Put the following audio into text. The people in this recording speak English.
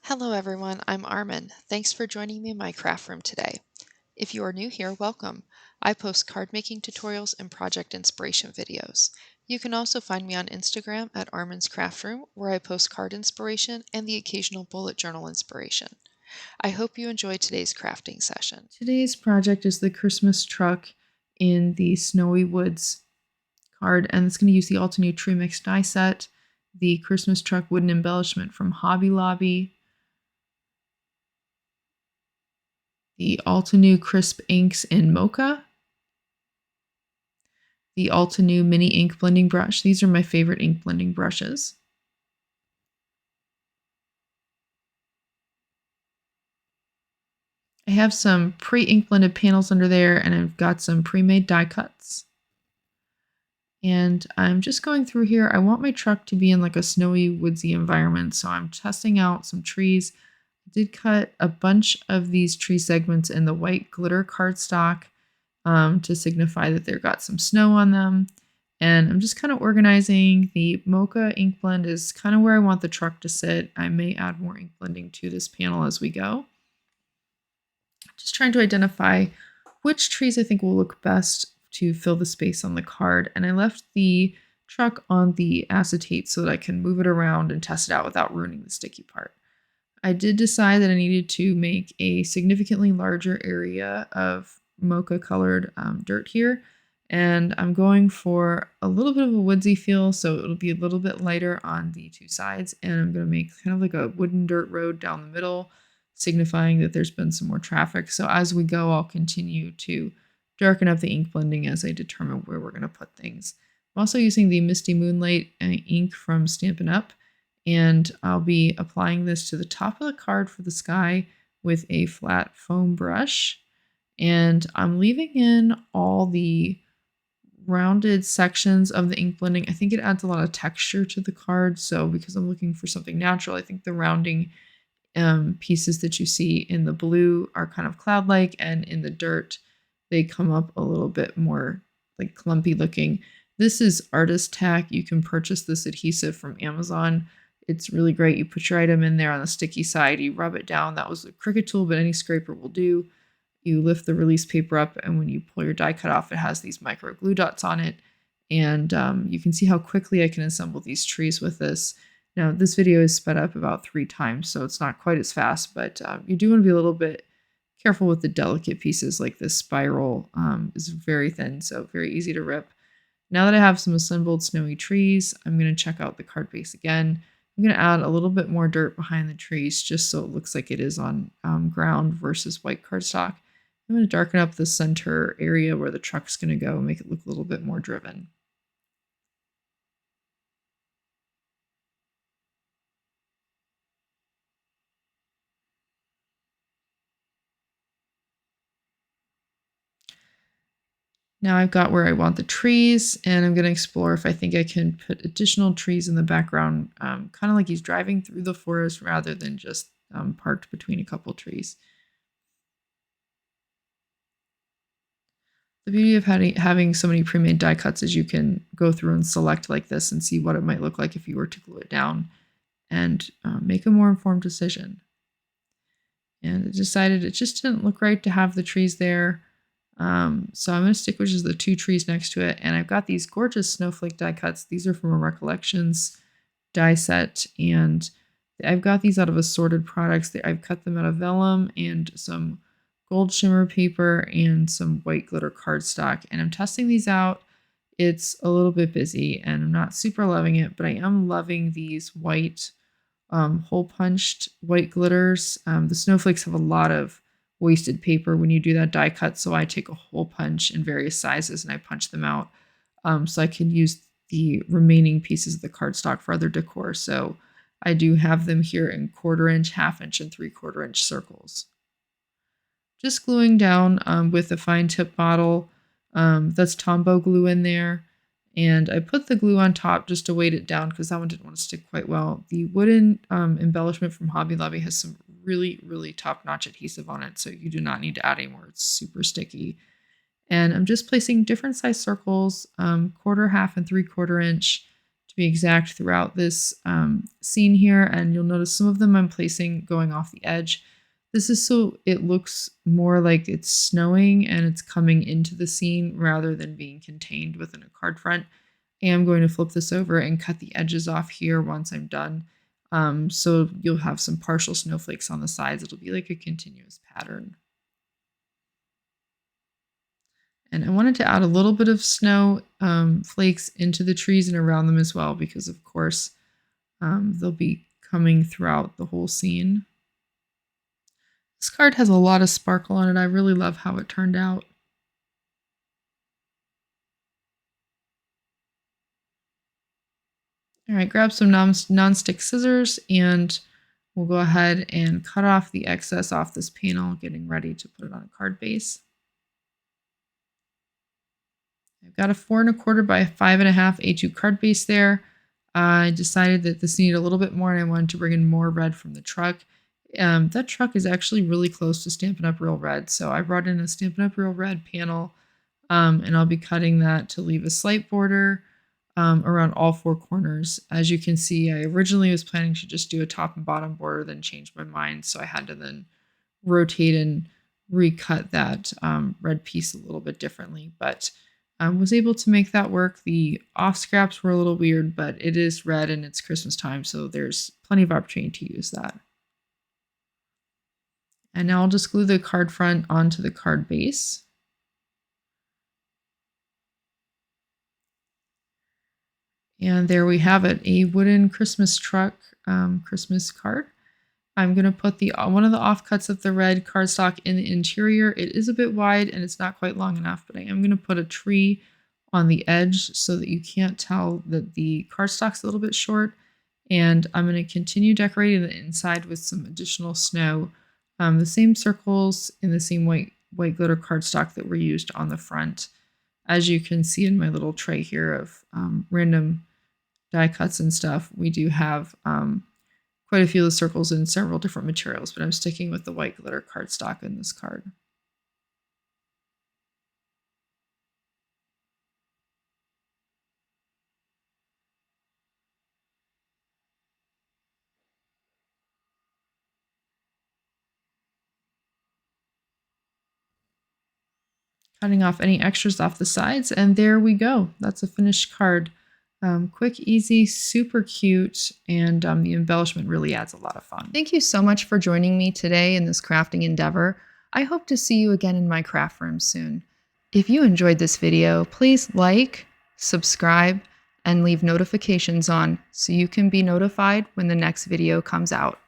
Hello everyone, I'm Armen. Thanks for joining me in my craft room today. If you are new here, welcome. I post card making tutorials and project inspiration videos. You can also find me on Instagram at ArmensCraftRoom, where I post card inspiration and the occasional bullet journal inspiration. I hope you enjoy today's crafting session. Today's project is the Christmas truck in the Snowy Woods card, and it's going to use the Altenew Tree Mix die set, the Christmas Truck Wooden Embellishment from Hobby Lobby, the Altenew Crisp Inks in Mocha, the Altenew Mini Ink Blending Brush. These are my favorite ink blending brushes. I have some pre-ink blended panels under there, and I've got some pre-made die cuts. And I'm just going through here. I want my truck to be in like a snowy, woodsy environment, so I'm testing out some trees. I did cut a bunch of these tree segments in the white glitter cardstock to signify that they've got some snow on them. And I'm just kind of organizing. The Mocha ink blend is kind of where I want the truck to sit. I may add more ink blending to this panel as we go. Just trying to identify which trees I think will look best to fill the space on the card. And I left the truck on the acetate so that I can move it around and test it out without ruining the sticky part. I did decide that I needed to make a significantly larger area of mocha colored dirt here, and I'm going for a little bit of a woodsy feel, so it'll be a little bit lighter on the two sides, and I'm going to make kind of like a wooden dirt road down the middle, signifying that there's been some more traffic. So as we go, I'll continue to darken up the ink blending as I determine where we're going to put things. I'm also using the Misty Moonlight Ink from Stampin Up, and I'll be applying this to the top of the card for the sky with a flat foam brush. And I'm leaving in all the rounded sections of the ink blending. I think it adds a lot of texture to the card. So because I'm looking for something natural, I think the rounding pieces that you see in the blue are kind of cloud-like, and in the dirt, they come up a little bit more like clumpy looking. This is artist tack. You can purchase this adhesive from Amazon. It's really great. You put your item in there on the sticky side, you rub it down. That was a Cricut tool, but any scraper will do. You lift the release paper up, and when you pull your die cut off, it has these micro glue dots on it. And you can see how quickly I can assemble these trees with this. Now, this video is sped up about 3 times, so it's not quite as fast, but you do want to be a little bit careful with the delicate pieces. Like this spiral is very thin, so very easy to rip. Now that I have some assembled snowy trees, I'm going to check out the card base again. I'm going to add a little bit more dirt behind the trees just so it looks like it is on ground versus white cardstock. I'm going to darken up the center area where the truck's going to go and make it look a little bit more driven. Now I've got where I want the trees, and I'm going to explore if I think I can put additional trees in the background, kind of like he's driving through the forest rather than just parked between a couple trees. The beauty of having so many pre-made die cuts is you can go through and select like this and see what it might look like if you were to glue it down and make a more informed decision. And I decided it just didn't look right to have the trees there. So I'm going to stick with just the 2 trees next to it. And I've got these gorgeous snowflake die cuts. These are from a Recollections die set. And I've got these out of assorted products. I've cut them out of vellum and some gold shimmer paper and some white glitter cardstock. And I'm testing these out. It's a little bit busy and I'm not super loving it, but I am loving these white hole punched white glitters. The snowflakes have a lot of wasted paper when you do that die cut, so I take a hole punch in various sizes and I punch them out so I can use the remaining pieces of the cardstock for other decor. So I do have them here in 1/4 inch, 1/2 inch, and 3/4 inch circles. Just gluing down with a fine tip bottle. That's Tombow glue in there. And I put the glue on top just to weight it down because that one didn't want to stick quite well. The wooden embellishment from Hobby Lobby has some really, really top-notch adhesive on it, so you do not need to add any more. It's super sticky. And I'm just placing different size circles, 1/4, 1/2, and 3/4 inch, to be exact, throughout this scene here. And you'll notice some of them I'm placing going off the edge. This is so it looks more like it's snowing and it's coming into the scene rather than being contained within a card front. I am going to flip this over and cut the edges off here once I'm done. So you'll have some partial snowflakes on the sides. It'll be like a continuous pattern. And I wanted to add a little bit of snow flakes into the trees and around them as well, because of course they'll be coming throughout the whole scene. This card has a lot of sparkle on it. I really love how it turned out. All right, grab some non-stick scissors and we'll go ahead and cut off the excess off this panel, getting ready to put it on a card base. I've got a 4 1/4 by 5 1/2 A2 card base there. I decided that this needed a little bit more and I wanted to bring in more red from the truck. That truck is actually really close to Stampin' Up! Real Red, so I brought in a Stampin' Up! Real Red panel, and I'll be cutting that to leave a slight border around all 4 corners. As you can see, I originally was planning to just do a top and bottom border, then changed my mind, so I had to then rotate and recut that red piece a little bit differently, but I was able to make that work. The off scraps were a little weird, but it is red and it's Christmas time, so there's plenty of opportunity to use that. And now I'll just glue the card front onto the card base. And there we have it, a wooden Christmas truck Christmas card. I'm going to put one of the offcuts of the red cardstock in the interior. It is a bit wide and it's not quite long enough, but I am going to put a tree on the edge so that you can't tell that the cardstock's a little bit short. And I'm going to continue decorating the inside with some additional snow. The same circles in the same white glitter cardstock that were used on the front. As you can see in my little tray here of random die cuts and stuff, we do have quite a few of the circles in several different materials, but I'm sticking with the white glitter cardstock in this card. Cutting off any extras off the sides, and there we go. That's a finished card. Quick, easy, super cute, and the embellishment really adds a lot of fun. Thank you so much for joining me today in this crafting endeavor. I hope to see you again in my craft room soon. If you enjoyed this video, please like, subscribe, and leave notifications on so you can be notified when the next video comes out.